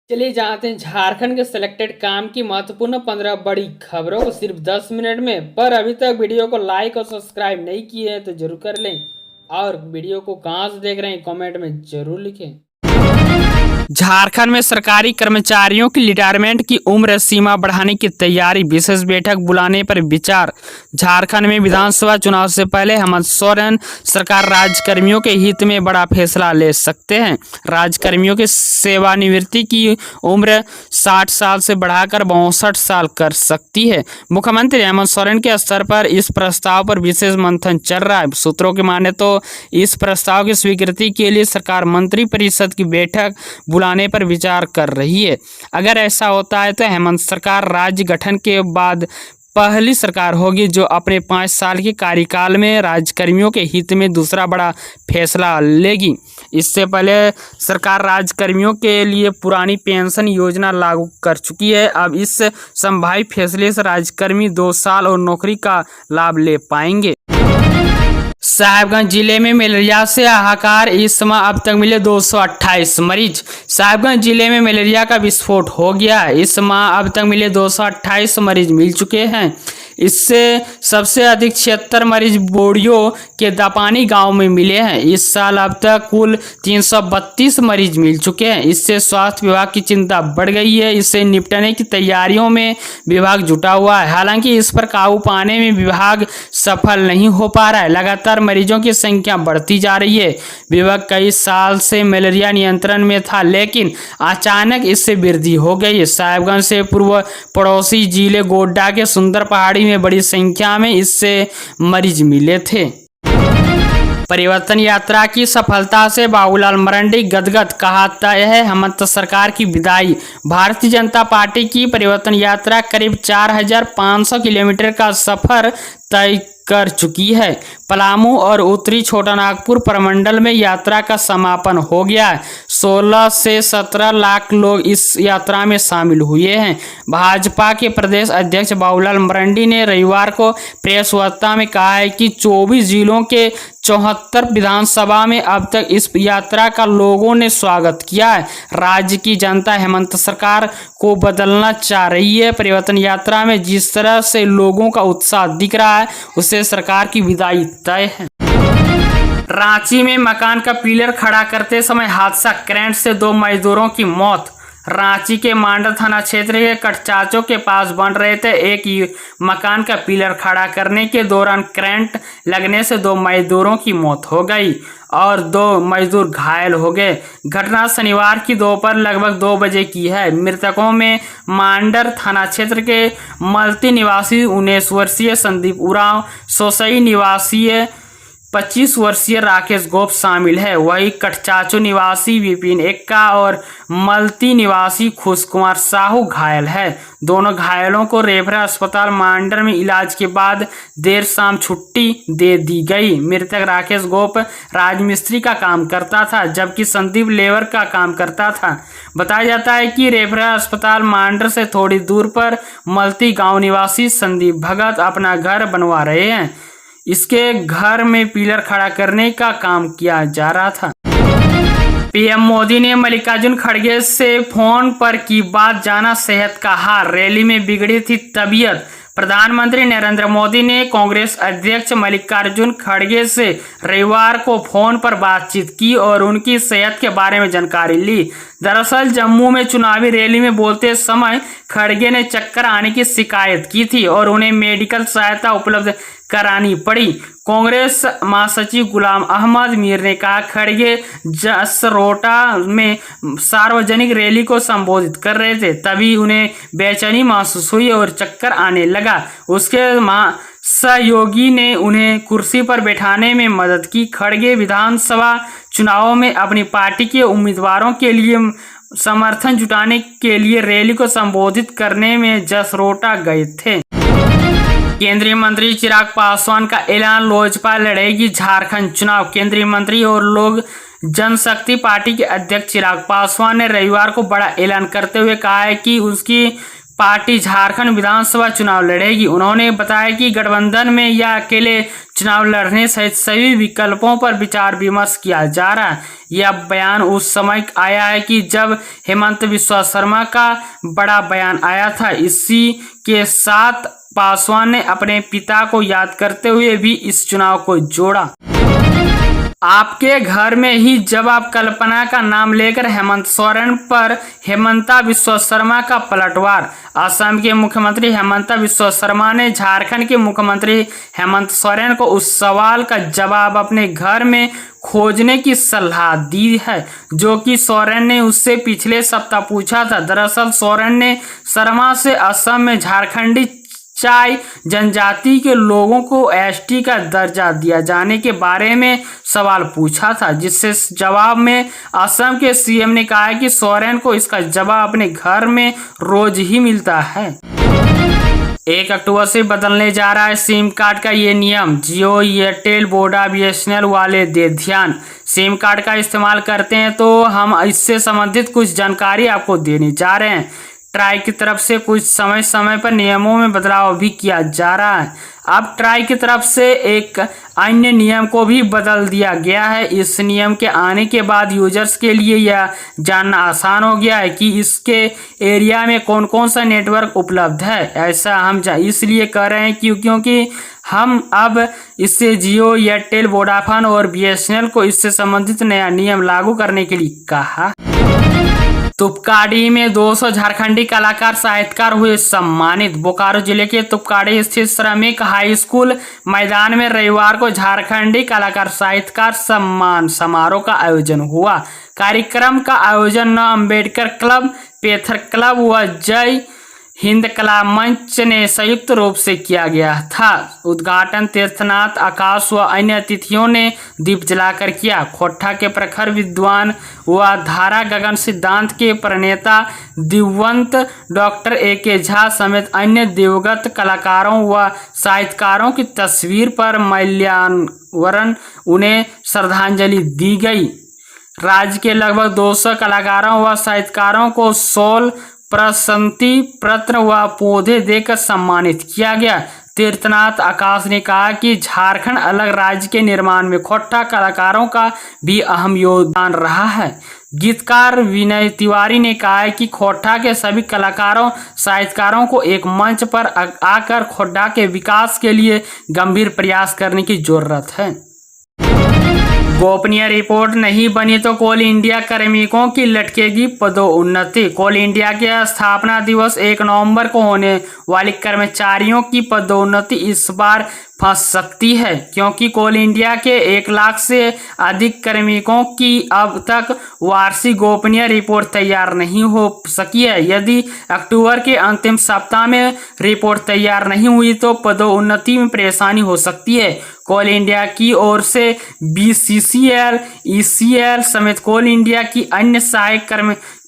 चलिए जानते हैं झारखंड के सिलेक्टेड काम की महत्वपूर्ण 15 बड़ी खबरों को सिर्फ 10 मिनट में। पर अभी तक वीडियो को लाइक और सब्सक्राइब नहीं किए हैं तो जरूर कर लें, और वीडियो को कहां से देख रहे हैं कमेंट में जरूर लिखें। झारखंड में सरकारी कर्मचारियों की रिटायरमेंट की उम्र सीमा बढ़ाने की तैयारी, विशेष बैठक बुलाने पर विचार। झारखंड में विधानसभा चुनाव से पहले हेमंत सोरेन सरकार राज्यकर्मियों के हित में बड़ा फैसला ले सकते हैं। राज्यकर्मियों की सेवानिवृत्ति की उम्र 60 साल से बढ़ाकर 62 साल कर सकती है। मुख्यमंत्री हेमंत सोरेन के स्तर पर इस प्रस्ताव पर विशेष मंथन चल रहा है। सूत्रों की माने तो इस प्रस्ताव की स्वीकृति के लिए सरकार मंत्रिपरिषद की बैठक बुलाने पर विचार कर रही है। अगर ऐसा होता है तो हेमंत सरकार राज्य गठन के बाद पहली सरकार होगी जो अपने 5 साल के कार्यकाल में राज्यकर्मियों के हित में दूसरा बड़ा फैसला लेगी। इससे पहले सरकार राज्यकर्मियों के लिए पुरानी पेंशन योजना लागू कर चुकी है। अब इस संभावित फैसले से राज्यकर्मी 2 साल और नौकरी का लाभ ले पाएंगे। साहिबगंज जिले में मलेरिया से हाहाकार, इस समय अब तक मिले 228 मरीज। साहिबगंज जिले में मलेरिया का विस्फोट हो गया है। इस समय अब तक मिले 228 मरीज मिल चुके हैं। इससे सबसे अधिक 76 मरीज बोड़ियो के दापानी गांव में मिले हैं। इस साल अब तक कुल 332 मरीज मिल चुके हैं। इससे स्वास्थ्य विभाग की चिंता बढ़ गई है। इससे निपटने की तैयारियों में विभाग जुटा हुआ है। हालांकि इस पर काबू पाने में विभाग सफल नहीं हो पा रहा है। लगातार मरीजों की संख्या बढ़ती जा रही है। विभाग कई साल से मलेरिया नियंत्रण में था, लेकिन अचानक इससे वृद्धि हो गई है। साहिबगंज से पूर्व पड़ोसी जिले गोड्डा के सुंदर पहाड़ी में बड़ी संख्या में इससे मरीज मिले थे। परिवर्तन यात्रा की सफलता से बाबूलाल मरांडी गदगद, कहा तय है हेमंत सरकार की विदाई। भारतीय जनता पार्टी की परिवर्तन यात्रा करीब 4500 किलोमीटर का सफर तय कर चुकी है। पलामू और उत्तरी छोटानागपुर प्रमंडल में यात्रा का समापन हो गया है। 16 से 17 लाख लोग इस यात्रा में शामिल हुए हैं। भाजपा के प्रदेश अध्यक्ष बाबूलाल मरांडी ने रविवार को प्रेस वार्ता में कहा है कि 24 जिलों के 74 विधानसभा में अब तक इस यात्रा का लोगों ने स्वागत किया है। राज्य की जनता हेमंत सरकार को बदलना चाह रही है। परिवर्तन यात्रा में जिस तरह से लोगों का उत्साह दिख रहा है उससे सरकार की विदाई तय है। रांची में मकान का पिलर खड़ा करते समय हादसा, करंट से 2 मजदूरों की मौत। रांची के मांडर थाना क्षेत्र के कटचाचों के पास बन रहे थे एक मकान का पिलर खड़ा करने के दौरान करंट लगने से 2 मजदूरों की मौत हो गई और 2 मजदूर घायल हो गए। घटना शनिवार की दोपहर लगभग 2 बजे की है। मृतकों में मांडर थाना क्षेत्र के मल्ती निवासी 19 वर्षीय संदीप उरांव, सोसई निवासी 25 वर्षीय राकेश गोप शामिल है। वही कटचाचो निवासी विपिन एक्का और मल्ती निवासी खुश कुमार साहू घायल है। दोनों घायलों को रेफरल अस्पताल मांडर में इलाज के बाद देर शाम छुट्टी दे दी गई। मृतक राकेश गोप राजमिस्त्री का काम करता था, जबकि संदीप लेबर का काम करता था। बताया जाता है कि रेफरल अस्पताल मांडर से थोड़ी दूर पर मल्ती गांव निवासी संदीप भगत अपना घर बनवा रहे हैं। इसके घर में पिलर खड़ा करने का काम किया जा रहा था। पीएम मोदी ने मल्लिकार्जुन खड़गे से फोन पर की बात, जाना सेहत का हाल। रैली में बिगड़ी थी तबीयत। प्रधानमंत्री नरेंद्र मोदी ने कांग्रेस अध्यक्ष मल्लिकार्जुन खड़गे से रविवार को फोन पर बातचीत की और उनकी सेहत के बारे में जानकारी ली। दरअसल जम्मू में चुनावी रैली में बोलते समय खड़गे ने चक्कर आने की शिकायत की थी और उन्हें मेडिकल सहायता उपलब्ध करानी पड़ी। कांग्रेस महासचिव गुलाम अहमद मीर ने कहा खड़गे जसरोटा में सार्वजनिक रैली को संबोधित कर रहे थे, तभी उन्हें बेचैनी महसूस हुई और चक्कर आने लगा। उसके सहयोगी ने उन्हें कुर्सी पर बैठाने में मदद की। खड़गे विधानसभा चुनावों में अपनी पार्टी के उम्मीदवारों के लिए समर्थन जुटाने के लिए रैली को संबोधित करने में जसरोटा गए थे। केंद्रीय मंत्री चिराग पासवान का ऐलान, लोजपा लड़ेगी झारखंड चुनाव। केंद्रीय मंत्री और लोक जनशक्ति पार्टी के अध्यक्ष चिराग पासवान ने रविवार को बड़ा ऐलान करते हुए कहा है कि उसकी पार्टी झारखंड विधानसभा चुनाव लड़ेगी। उन्होंने बताया कि गठबंधन में या अकेले चुनाव लड़ने सहित सभी विकल्पों पर विचार विमर्श किया जा रहा है। यह बयान उस समय आया है कि जब हेमंत बिस्वा शर्मा का बड़ा बयान आया था। इसी के साथ पासवान ने अपने पिता को याद करते हुए भी इस चुनाव को जोड़ा। आपके घर में ही जब आप कल्पना का नाम लेकर हेमंत सोरेन पर हेमंता बिस्वा शर्मा का पलटवार। असम के मुख्यमंत्री हेमंता बिस्वा शर्मा ने झारखंड के मुख्यमंत्री हेमंत सोरेन को उस सवाल का जवाब अपने घर में खोजने की सलाह दी है जो कि सोरेन ने उससे पिछले सप्ताह पूछा था। दरअसल सोरेन ने शर्मा से असम में झारखंडी चाय जनजाति के लोगों को एसटी का दर्जा दिया जाने के बारे में सवाल पूछा था, जिससे जवाब में असम के सीएम ने कहा कि सोरेन को इसका जवाब अपने घर में रोज ही मिलता है। 1 अक्टूबर से बदलने जा रहा है सिम कार्ड का ये नियम। जियो, एयरटेल, वोडा, बीएसएनएल वाले दे ध्यान। सिम कार्ड का इस्तेमाल करते हैं तो हम इससे संबंधित कुछ जानकारी आपको देने जा रहे हैं। ट्राई की तरफ से कुछ समय समय पर नियमों में बदलाव भी किया जा रहा है। अब ट्राई की तरफ से एक अन्य नियम को भी बदल दिया गया है। इस नियम के आने के बाद यूजर्स के लिए यह जानना आसान हो गया है कि इसके एरिया में कौन कौन सा नेटवर्क उपलब्ध है। ऐसा हम इसलिए कर रहे हैं क्योंकि हम अब इससे जियो, एयरटेल, वोडाफोन और बीएसएनएल को इससे संबंधित नया नियम लागू करने के लिए कहा। तुपकाड़ी में 200 झारखंडी कलाकार साहित्यकार हुए सम्मानित। बोकारो जिले के तुपकाड़ी स्थित श्रमिक हाई स्कूल मैदान में रविवार को झारखंडी कलाकार साहित्यकार सम्मान समारोह का आयोजन हुआ। कार्यक्रम का आयोजन अम्बेडकर क्लब, पेथर क्लब व जय हिंद कला मंच ने संयुक्त रूप से किया गया था। उद्घाटन तीर्थनाथ आकाश व अन्य अतिथियों ने दीप जलाकर किया। खोट्टा के प्रखर विद्वान व धारा गगन सिद्धांत के प्रणेता दिवंत डॉक्टर ए.के. झा समेत अन्य दिवंगत कलाकारों व साहित्यकारों की तस्वीर पर माल्यार्पण उन्हें श्रद्धांजलि दी गई। राज्य के लगभग 200 कलाकारों व साहित्यकारों को शॉल, प्रशस्ति पत्र व पौधे देकर सम्मानित किया गया। तीर्थनाथ आकाश ने कहा कि झारखंड अलग राज्य के निर्माण में खोट्टा कलाकारों का भी अहम योगदान रहा है। गीतकार विनय तिवारी ने कहा है कि खोट्टा के सभी कलाकारों साहित्यकारों को एक मंच पर आकर खोट्टा के विकास के लिए गंभीर प्रयास करने की जरूरत है। गोपनीय रिपोर्ट नहीं बनी तो कोल इंडिया कार्मिकों की लटकेगी पदोन्नति। कोल इंडिया के स्थापना दिवस 1 नवंबर को होने वाली कर्मचारियों की पदोन्नति इस बार फंस सकती है क्योंकि कोल इंडिया के 1 लाख से अधिक कार्मिकों की अब तक वार्षिक गोपनीय रिपोर्ट तैयार नहीं हो सकी है। यदि अक्टूबर के अंतिम सप्ताह में रिपोर्ट तैयार नहीं हुई तो पदोन्नति में परेशानी हो सकती है। कोल इंडिया की ओर से बीसीसीएल, ईसीएल समेत कोल इंडिया की अन्य सहायक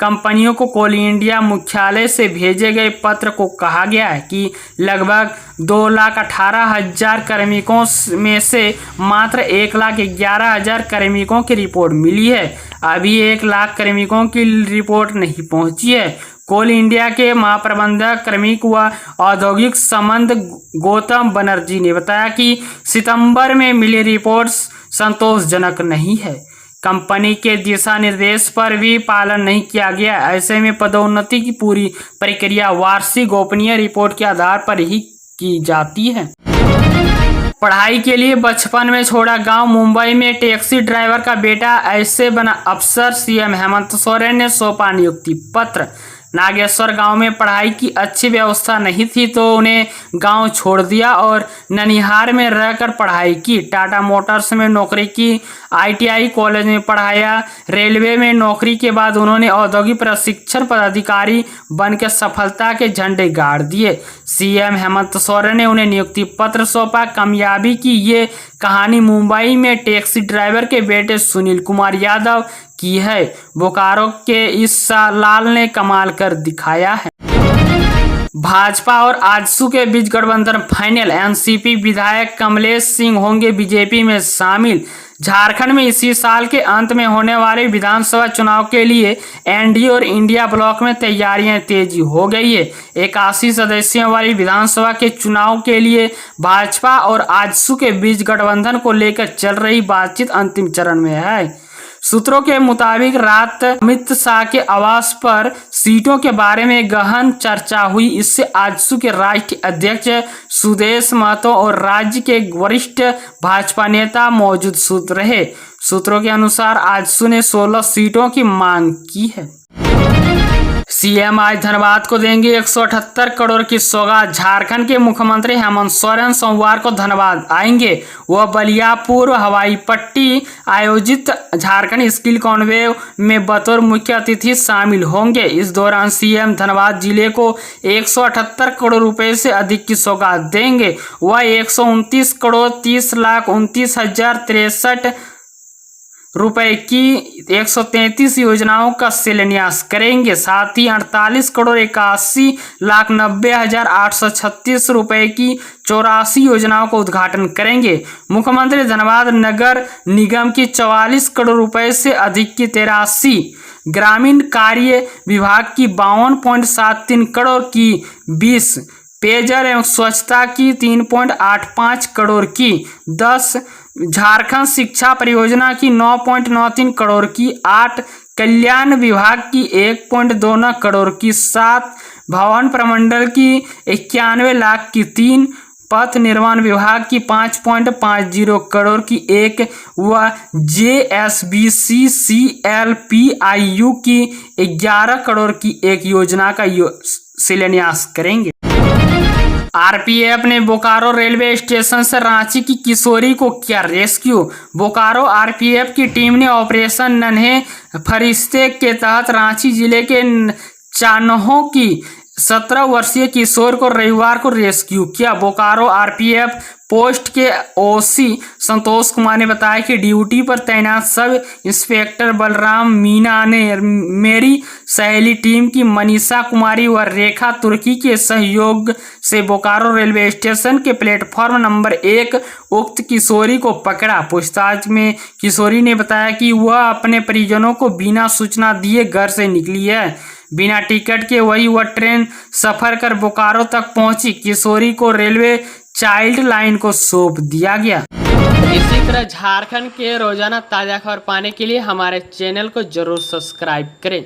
कंपनियों को कोल इंडिया मुख्यालय से भेजे गए पत्र को कहा गया है कि लगभग 2,18,000 कार्मिकों में से मात्र 1,11,000 कार्मिकों की रिपोर्ट मिली है। अभी 1 लाख कार्मिकों की रिपोर्ट नहीं पहुंची है। कोल इंडिया के महाप्रबंधक कार्मिक व औद्योगिक संबंध गौतम बनर्जी ने बताया कि सितंबर में मिली रिपोर्ट संतोषजनक नहीं है। कंपनी के दिशा निर्देश पर भी पालन नहीं किया गया। ऐसे में पदोन्नति की पूरी प्रक्रिया वार्षिक गोपनीय रिपोर्ट के आधार पर ही की जाती है। पढ़ाई के लिए बचपन में छोड़ा गांव। मुंबई में टैक्सी ड्राइवर का बेटा ऐसे बना अफसर। सीएम हेमंत सोरेन ने सौंपा नियुक्ति पत्र। नागेश्वर गांव में पढ़ाई की अच्छी व्यवस्था नहीं थी तो उन्हें गांव छोड़ दिया और ननिहार में रहकर पढ़ाई की। टाटा मोटर्स में नौकरी की, आईटीआई कॉलेज में पढ़ाया। रेलवे में नौकरी के बाद उन्होंने औद्योगिक प्रशिक्षण पदाधिकारी बनकर सफलता के झंडे गाड़ दिए। सीएम हेमंत सोरेन ने उन्हें नियुक्ति पत्र सौंपा। कामयाबी की ये कहानी मुंबई में टैक्सी ड्राइवर के बेटे सुनील कुमार यादव की है। बोकारो के इस लाल ने कमाल कर दिखाया है। भाजपा और आजसू के बीच गठबंधन फाइनल। एनसीपी विधायक कमलेश सिंह होंगे बीजेपी में शामिल। झारखंड में इसी साल के अंत में होने वाले विधानसभा चुनाव के लिए एनडीए और इंडिया ब्लॉक में तैयारियां तेजी हो गई है। 81 सदस्यों वाली विधानसभा के चुनाव के लिए भाजपा और आजसू के बीच गठबंधन को लेकर चल रही बातचीत अंतिम चरण में है। सूत्रों के मुताबिक रात अमित शाह के आवास पर सीटों के बारे में गहन चर्चा हुई। इससे आजसू के राष्ट्रीय अध्यक्ष सुदेश महतो और राज्य के वरिष्ठ भाजपा नेता मौजूद रहे। सूत्रों के अनुसार आजसू ने 16 सीटों की मांग की है। सीएम आज धनबाद को देंगे 178 करोड़ की सौगात। झारखंड के मुख्यमंत्री हेमंत सोरेन सोमवार को धनबाद आएंगे। वह बलिया पूर्व हवाई पट्टी आयोजित झारखंड स्किल कॉन्क्लेव में बतौर मुख्य अतिथि शामिल होंगे। इस दौरान सीएम धनबाद जिले को 178 करोड़ रुपए से अधिक की सौगात देंगे। वह 129 करोड़ 30,29,063 रुपए की 133 योजनाओं का शिलान्यास करेंगे। साथ ही 48 करोड़ 81,90,836 रुपए की 84 योजनाओं का उद्घाटन करेंगे। मुख्यमंत्री धनबाद नगर निगम की 44 करोड़ रुपए से अधिक की 83, ग्रामीण कार्य विभाग की 52.73 करोड़ की 20, पेयजल एवं स्वच्छता की 3.85 करोड़ की 10, झारखंड शिक्षा परियोजना की 9.93 करोड़ की 8, कल्याण विभाग की 1.29 करोड़ की 7, भवन प्रमंडल की 91 लाख की 3, पथ निर्माण विभाग की 5.50 करोड़ की 1 व JSBCCLPIU की 11 करोड़ की 1 योजना का शिलान्यास करेंगे। आरपीएफ ने बोकारो रेलवे स्टेशन से रांची की किशोरी को किया रेस्क्यू। बोकारो आरपीएफ की टीम ने ऑपरेशन नन्हे फरिश्ते के तहत रांची जिले के चान्हो की 17 वर्षीय किशोर को रविवार को रेस्क्यू किया। बोकारो आरपीएफ पोस्ट के ओसी संतोष कुमार ने बताया कि ड्यूटी पर तैनात सब इंस्पेक्टर बलराम मीना ने मेरी सहेली टीम की मनीषा कुमारी व रेखा तुर्की के सहयोग से बोकारो रेलवे स्टेशन के प्लेटफॉर्म नंबर 1 उक्त किशोरी को पकड़ा। पूछताछ में किशोरी ने बताया कि वह अपने परिजनों को बिना सूचना दिए घर से निकली है। बिना टिकट के वह ट्रेन सफर कर बोकारो तक पहुंची। किशोरी को रेलवे चाइल्ड लाइन को सौंप दिया गया। इसी तरह झारखंड के रोजाना ताजा खबर पाने के लिए हमारे चैनल को जरूर सब्सक्राइब करें।